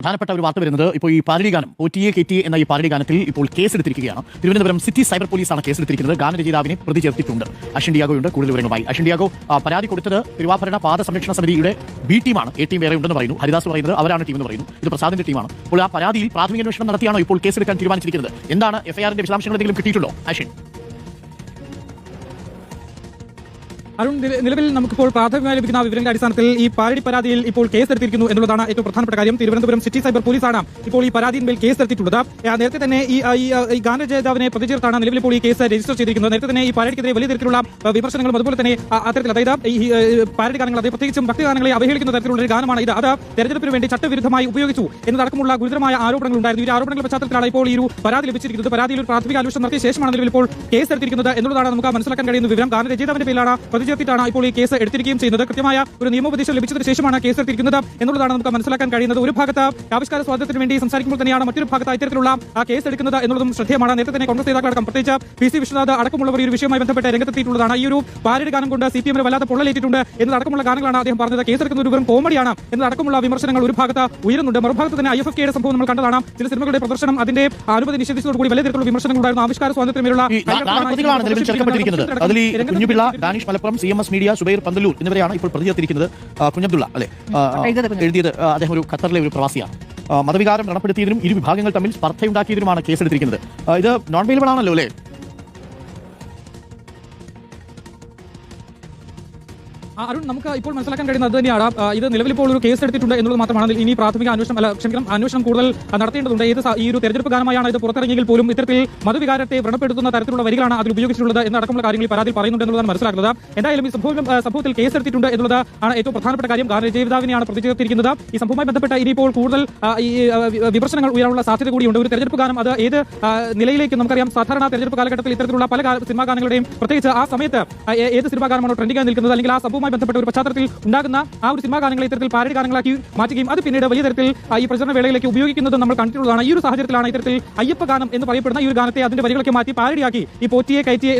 പ്രധാനപ്പെട്ട ഒരു വാർത്ത വരുന്നത് ഇപ്പോൾ ഈ പാരഡി ഗാനം OTA KTA എന്ന ഈ പാരഡി ഗാനത്തിൽ ഇപ്പോൾ കേസെടുത്തിരിക്കുകയാണ്. തിരുവനന്തപുരം സിറ്റി സൈബർ പോലീസാണ് കേസെടുത്തിരിക്കുന്നത്. ഗാനരചയിതാവിനെ പ്രതി ചേർത്തിട്ടുണ്ട്. അശ്വിൻ ഡിയാഗോയുണ്ട് കൂടുതൽ വിവരങ്ങളുമായി. അശ്വിൻ ഡിയാഗോ, പരാതി കൊടുത്തത് തിരുവാഭരണ പാത സംരക്ഷണ സമിതിയുടെ B ടീമാണ്. A ടീം വേറെ ഉണ്ടെന്ന് പറയുന്നു. ഹരിദാസ് പറയുന്നത് അവരാണ് ടീം എന്ന് പറയുന്നു. ഇത് പ്രസാദിന്റെ ടീമാണ്. അപ്പോൾ ആ പരാതിയിൽ പ്രാഥമിക അന്വേഷണം നടത്തിയാണോ ഇപ്പോൾ കേസെടുക്കാൻ തീരുമാനിച്ചിരിക്കുന്നത്? എന്താണ് FIRന്റെ വിശദാംശങ്ങൾ എന്തെങ്കിലും കിട്ടിയിട്ടുണ്ടോ അശ്വിൻ? അരുൺ, നിലവിൽ നമുക്കിപ്പോൾ പ്രാഥമികമായി ലഭിക്കുന്ന വിവരങ്ങളുടെ അടിസ്ഥാനത്തിൽ ഈ പാരഡി പരാതിയിൽ ഇപ്പോൾ കേസെടുത്തിരിക്കുന്നു എന്നുള്ളതാണ് ഏറ്റവും പ്രധാനപ്പെട്ട കാര്യം. തിരുവനന്തപുരം സിറ്റി സൈബർ പോലീസാണ് ഇപ്പോൾ ഈ പരാതിയിന്മേൽ കേസെടുത്തിട്ടുള്ളത്. നേരത്തെ തന്നെ ഈ ഗാനരചയിതാവിനെ പ്രതി ചേർത്താണ് നിലവിൽ ഇപ്പോൾ ഈ കേസ് രജിസ്റ്റർ ചെയ്തിരിക്കുന്നത്. നേരത്തെ തന്നെ ഈ പാരഡിക്കെതിരെ വലിയ തരത്തിലുള്ള വിമർശനങ്ങളും അതുപോലെ തന്നെ അത്തരത്തിൽ അതായത് ഈ പാരഡി ഗാനങ്ങൾ അതായത് പ്രത്യേകിച്ചും ഭക്തിഗാനങ്ങളെ അവഹേളിക്കുന്ന തരത്തിലുള്ള ഒരു ഗാനമാണ് ഇത്. അത് തെരഞ്ഞെടുപ്പിന് വേണ്ടി ചട്ടവിരുദ്ധമായി ഉപയോഗിച്ചു എന്നതടക്കമുള്ള ഗുരുതരമായ ആരോപണങ്ങൾ ഉണ്ടായിരുന്നു. ഈ ആരോപണങ്ങളുടെ പശ്ചാത്തലത്തിലാണ് ഇപ്പോൾ ഈ ഒരു പരാതി ലഭിച്ചിരിക്കുന്നത്. പരാതിയിൽ ഒരു പ്രാഥമിക അന്വേഷണം നടത്തിയ ശേഷമാണ് നിലവിൽ ഇപ്പോൾ കേസെടുത്തിരിക്കുന്നത് എന്നുള്ളതാണ് നമുക്ക് മനസ്സിലാക്കാൻ കഴിയുന്ന വിവരം. ഗാനരചയിതാവിന്റെ പേരിലാണ് ചേർത്തിട്ടാണ് ഇപ്പോൾ ഈ കേസ് എടുത്തിരിക്കുകയും ചെയ്യുന്നത്. കൃത്യമായ ഒരു നിയമോപദേശം ലഭിച്ചതിന് ശേഷമാണ് കേസ് എടുത്തിരിക്കുന്നത് എന്നുള്ളതാണ് നമുക്ക് മനസ്സിലാക്കാൻ കഴിയുന്നത്. ഒരു ഭാഗത്ത് ആവിഷ്കാര സ്വാതന്ത്ര്യത്തിന് വേണ്ടി സംസാരിക്കുമ്പോൾ തന്നെയാണ് മറ്റൊരു ഭാഗത്ത് ഇത്തരത്തിലുള്ള കേസ് എടുക്കുന്നത് എന്നുള്ളതും ശ്രദ്ധേയമാണ്. നേരത്തെ തന്നെ കോൺഗ്രസ് നേതാക്കളടക്കം പ്രത്യേകിച്ച് PC വിശ്വനാഥ് അടക്കമുള്ളവർ ഈ ഒരു വിഷയവുമായി ബന്ധപ്പെട്ട് രംഗത്തെത്തിയിട്ടുള്ളതാണ്. ഈ ഒരു പാരഡി ഗാനം കൊണ്ട് CPM വല്ലാതെ പൊള്ളലേറ്റിട്ടുണ്ട് എന്നതടക്കമുള്ള ഗാനങ്ങളാണ് അദ്ദേഹം പറഞ്ഞത്. കേസെടുക്കുന്ന ഒരു വെറും കോമഡിയാണ് എന്നതടക്കമുള്ള വിമർശനങ്ങൾ ഒരു ഭാഗത്ത് ഉയരുന്നുണ്ട്. മറുഭാഗത്ത് തന്നെ IFFKയുടെ സംഭവം നമ്മൾ കണ്ടതാണ്. ചില സിനിമകളുടെ പ്രദർശനം അതിന്റെ അനുമതി നിഷേധിച്ചതോടുകൂടി വലിയ തരത്തിലുള്ള വിമർശനങ്ങൾ ഉണ്ടായിരുന്നു. ആവിഷ്കാര സ്വാതന്ത്ര്യത്തിലുള്ള കുഞ്ഞുപിള്ള, ഡാനിഷ് മലപ്പുറം, CMS മീഡിയ, സുബൈർ പന്തലൂർ എന്നിവരെയാണ് ഇപ്പോൾ പ്രതി ചേർത്തിരിക്കുന്നത്. കുഞ്ഞബ്ദുള്ള അല്ലെ എഴുതിയത് അദ്ദേഹം ഒരു ഖത്തറിലെ ഒരു പ്രവാസിയാണ്. മതവികാരം വ്രണപ്പെടുത്തിയതിനും ഇരു വിഭാഗങ്ങൾ തമ്മിൽ സ്പർദ്ധയുണ്ടാക്കിയതിനുമാണ് കേസെടുത്തിരിക്കുന്നത്. ഇത് നോൺ വെയിലബിൾ ആണല്ലോ അല്ലേ? അരുൺ, നമുക്ക് ഇപ്പോൾ മനസ്സിലാക്കാൻ കഴിയുന്നത് തന്നെയാണ് ഇത് നിലവിൽ ഇപ്പോൾ ഒരു കേസ് എടുത്തിട്ടുണ്ട് എന്നുള്ളത് മാത്രമാണ്. ഇനി പ്രാഥമിക അന്വേഷണം കൂടുതൽ നടത്തേണ്ടതുണ്ട്. ഈ ഒരു തെരഞ്ഞെടുപ്പ് ഗാനമായാണ് ഇത് പുറത്തിറങ്ങിയെങ്കിൽ പോലും ഇത്തരത്തിൽ മതവികാരത്തെ വ്രണപ്പെടുത്തുന്ന തരത്തിലുള്ള വരികളാണ് അതിൽ ഉപയോഗിച്ചിട്ടുള്ളത് എന്നടക്കമുള്ള കാര്യങ്ങൾ പരാതിയിൽ പറയുന്നുണ്ട് എന്നുള്ളതാണ് മനസ്സിലാക്കുന്നത്. എന്തായാലും ഈ സംഭവത്തിൽ കേസ് എടുത്തിട്ടുണ്ട് എന്നുള്ളത് ആണ് ഏറ്റവും പ്രധാനപ്പെട്ട കാര്യം. ഗാനരചയിതാവിനെയാണ് പ്രതി ചേർത്തിരിക്കുന്നത്. ഈ സംഭവവുമായി ബന്ധപ്പെട്ട ഇനിയിപ്പോൾ കൂടുതൽ ഈ വിമർശനങ്ങൾ ഉയരാനുള്ള സാധ്യത കൂടിയുണ്ട്. ഒരു തെരഞ്ഞെടുപ്പ് ഗാനം അത് ഏത് നിലയിലേക്ക് നമുക്കറിയാം. സാധാരണ തെരഞ്ഞെടുപ്പ് കാലഘട്ടത്തിൽ ഇത്തരത്തിലുള്ള പല സിനിമാ ഗാനങ്ങളുടെയും പ്രത്യേകിച്ച് ആ സമയത്ത് ഏത് സിനിമാ ഗാനമാണോ ട്രെൻഡിംഗായി നിൽക്കുന്നത് അല്ലെങ്കിൽ ആ സംഭവം ബന്ധപ്പെട്ട ഒരു പശ്ചാത്തലത്തിൽ ഉണ്ടാകുന്ന ആ ഒരു സിനിമാ ഗാനങ്ങളെ ഇത്തരത്തിൽ പാരഡി ഗാനങ്ങളാക്കി മാറ്റുകയും അത് പിന്നീട് വലിയ തരത്തിൽ ഈ പ്രചരണ വേളയിലേക്ക് ഉപയോഗിക്കുന്നത് നമ്മൾ കണ്ടിട്ടുള്ളതാണ്. ഈ ഒരു സാഹചര്യത്തിലാണ് ഇത്തരത്തിൽ അയ്യപ്പ ഗാനം എന്ന് പറയപ്പെടുന്ന ഈ ഒരു ഗാനത്തെ അതിന്റെ വരികളൊക്കെ മാറ്റി പാരഡിയാക്കി ഈ OTA KTA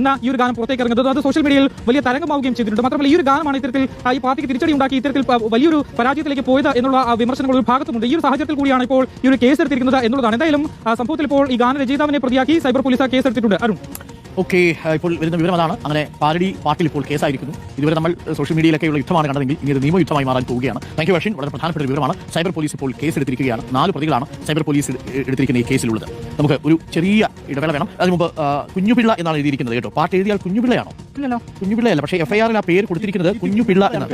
എന്ന ഈ ഒരു ഗാനം പുറത്തേക്ക് ഇറങ്ങുന്നത്. അത് സോഷ്യൽ മീഡിയയിൽ വലിയ തരംഗമാവുകയും ചെയ്തിട്ടുണ്ട്. മാത്രമല്ല ഈ ഒരു ഗാനമാണ് ഇത്തരത്തിൽ ഈ പാർട്ടിക്ക് തിരിച്ചടി ഉണ്ടാക്കി ഇത്തരത്തിൽ വലിയൊരു പരാജയത്തിലേക്ക് പോയത് എന്നുള്ള വിമർശനങ്ങൾ ഒരു ഭാഗത്തുമുണ്ട്. ഈ ഒരു സാഹചര്യത്തിൽ കൂടിയാണ് ഇപ്പോൾ ഈ ഒരു കേസ് എടുത്തിരിക്കുന്നത് എന്നുള്ളതാണ്. എന്തായാലും സംഭവത്തിൽ ഇപ്പോൾ ഈ ഗാനരചയിതാവിനെ പ്രതിയാക്കി സൈബർ പോലീസ് കേസ് എടുത്തിട്ടുണ്ട്. അരുൺ, ഓക്കെ, ഇപ്പോൾ വരുന്ന വിവരം അതാണ്. അങ്ങനെ പാരഡി പാട്ടിൽ ഇപ്പോൾ കേസായിരിക്കുന്നു. ഇതുവരെ നമ്മൾ സോഷ്യൽ മീഡിയയിലൊക്കെയുള്ള യുദ്ധമാണ് കണ്ടതെങ്കിൽ ഇനി ഇത് നിയമയുദ്ധമായി മാറാൻ പോവുകയാണ്. Thank you Ashwin. വളരെ പ്രധാനപ്പെട്ട ഒരു വിവരമാണ്. സൈബർ പോലീസ് ഇപ്പോൾ കേസ് എടുത്തിരിക്കുകയാണ്. 4 പ്രതികളാണ് സൈബർ പോലീസ് എടുത്തിരിക്കുന്ന ഈ കേസിലുള്ളത്. നമുക്ക് ഒരു ചെറിയ ഇടവേള വേണം. അതിന് മുമ്പ് കുഞ്ഞുപിള്ള എന്നാണ് എഴുതിയിരിക്കുന്നത് കേട്ടോ. പാട്ട് എഴുതിയാൽ കുഞ്ഞുപിള്ളയാണോ? കുഞ്ഞുപിള്ളയല്ല, പക്ഷേ FIRൽ ആ പേര് കൊടുത്തിരിക്കുന്നത് കുഞ്ഞുപിള്ള എന്നാണ്.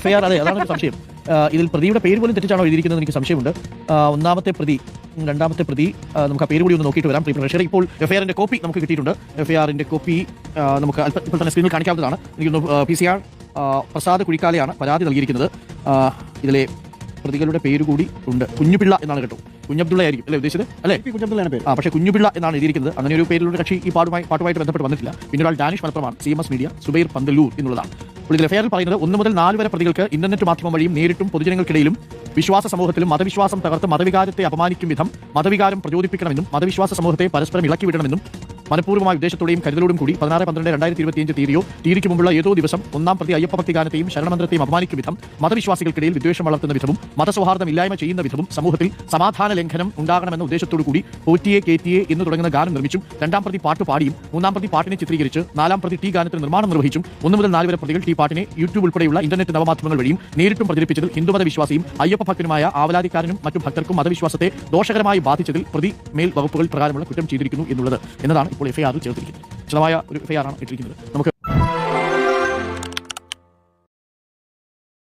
FIR അതെ, അതാണ് സംശയം. ഇതിൽ പ്രതിയുടെ പേര് പോലും തെറ്റിച്ചാണോ എഴുതിയിരിക്കുന്നത് എനിക്ക് സംശയമുണ്ട്. ഒന്നാമത്തെ പ്രതി, രണ്ടാമത്തെ പ്രതി, നമുക്ക് ആ പേര് കൂടി ഒന്ന് നോക്കിയിട്ട് വരാം. പക്ഷേ ഇപ്പോൾ FIRന്റെ കോപ്പി നമുക്ക് കിട്ടിയിട്ടുണ്ട്. FIRന്റെ കോപ്പി നമുക്ക് ഇപ്പോൾ തന്നെ സ്ക്രീനിൽ കാണിക്കാവുന്നതാണ്. എനിക്കൊന്ന് PCR പ്രസാദ് കുഴിക്കാലയാണ് പരാതി നൽകിയിരിക്കുന്നത്. ഇതിലെ പ്രതികളുടെ പേര് കൂടി ഉണ്ട്. കുഞ്ഞുപിള്ള എന്നാണ് കേട്ടോ. കുഞ്ഞബ്ദുള്ള ആയിരിക്കും അല്ലേ ഉദ്ദേശിച്ചത്? അല്ലേ? കുഞ്ഞബ്ദുള്ളയാണ് പേര്. പക്ഷേ കുഞ്ഞുപിള്ള എന്നാണ് എഴുതിയിരിക്കുന്നത്. അങ്ങനെ ഒരു പേരിലുള്ള കക്ഷി ഈ പാട്ടുമായിട്ട് ബന്ധപ്പെട്ട് വന്നിട്ടില്ല. പിന്നെ ഒരാൾ ഡാനിഷ് മലപ്പുറമാണ്, CMS മീഡിയ, സുബൈർ പന്തലൂർ എന്നുള്ളതാണ്. അപ്പോൾ ഇതിൽ FIRൽ പറയുന്നത് 1 മുതൽ 4 വരെ പ്രതികൾക്ക് ഇന്റർനെറ്റ് മാധ്യമം വഴിയും നേരിട്ടും പൊതുജനങ്ങൾക്കിടയിലും വിശ്വാസ സമൂഹത്തിലും മതവിശ്വാസം തകർത്ത് മതവികാരത്തെ അപമാനിക്കും വിധം മതവികാരം പ്രചോദിപ്പിക്കണമെന്നും മതവിശ്വാസ സമൂഹത്തെ പരസ്പരം ഇളക്കി വിടണമെന്നും മനഃപൂർവ്വമായ ഉദ്ദേശത്തോടെയും കരുതലോടും കൂടി 16/12/2025 തീയതിക്ക് മുമ്പുള്ള ഏതോ ദിവസം 1-ാം പ്രതി അയ്യപ്പ ഭക്തി ഗാനത്തെയും ശരണമന്ത്രത്തെയും അപമാനിക്കും വിധം മതവിശ്വാസികൾക്കിടയിൽ വിദ്വേഷം വളർത്തുന്ന വിധവും മതസൗഹാർദ്ദം ഇല്ലായ്മ ചെയ്യുന്ന വിധവും സമൂഹത്തിൽ സമാധാന ലംഘനം ഉണ്ടാകണമെന്ന ഉദ്ദേശത്തോടു കൂടി OTA KTA എന്ന് തുടങ്ങുന്ന ഗാനം നിർമ്മിച്ചും 2-ാം പ്രതി പാട്ട് പാടിയും 3-ാം പ്രതി പാട്ടിനെ ചിത്രീകരിച്ച് 4-ാം പ്രതി ടി ഗാനത്തിന് നിർമ്മാണം നിർവഹിച്ചും 1 മുതൽ 4 വരെ പ്രതികൾ ടി പാട്ടിനെ യൂട്യൂബ് ഉൾപ്പെടെയുള്ള ഇന്റർനെറ്റ് നവമാധ്യമങ്ങൾ വഴിയും നേരിട്ടും പ്രചരിപ്പിച്ചതിൽ ഹിന്ദുമത വിശ്വാസിയും അയ്യപ്പ ഭക്തനുമായ ആവലാതിക്കാരനും മറ്റു ഭക്തർക്കും മതവിശ്വാസത്തെ ദോഷകരമായി ബാധിച്ചതിൽ പ്രതി മേൽ വകുപ്പുകൾ പ്രകാരമുള്ള കുറ്റം ചെയ്തിരിക്കുന്നു എന്നതാണ് ഇപ്പോൾ FIRൽ ചേർത്തിരിക്കുന്നത്. വിശദമായ ഒരു FIR ആണ് ഇട്ടിരിക്കുന്നത്. നമുക്ക്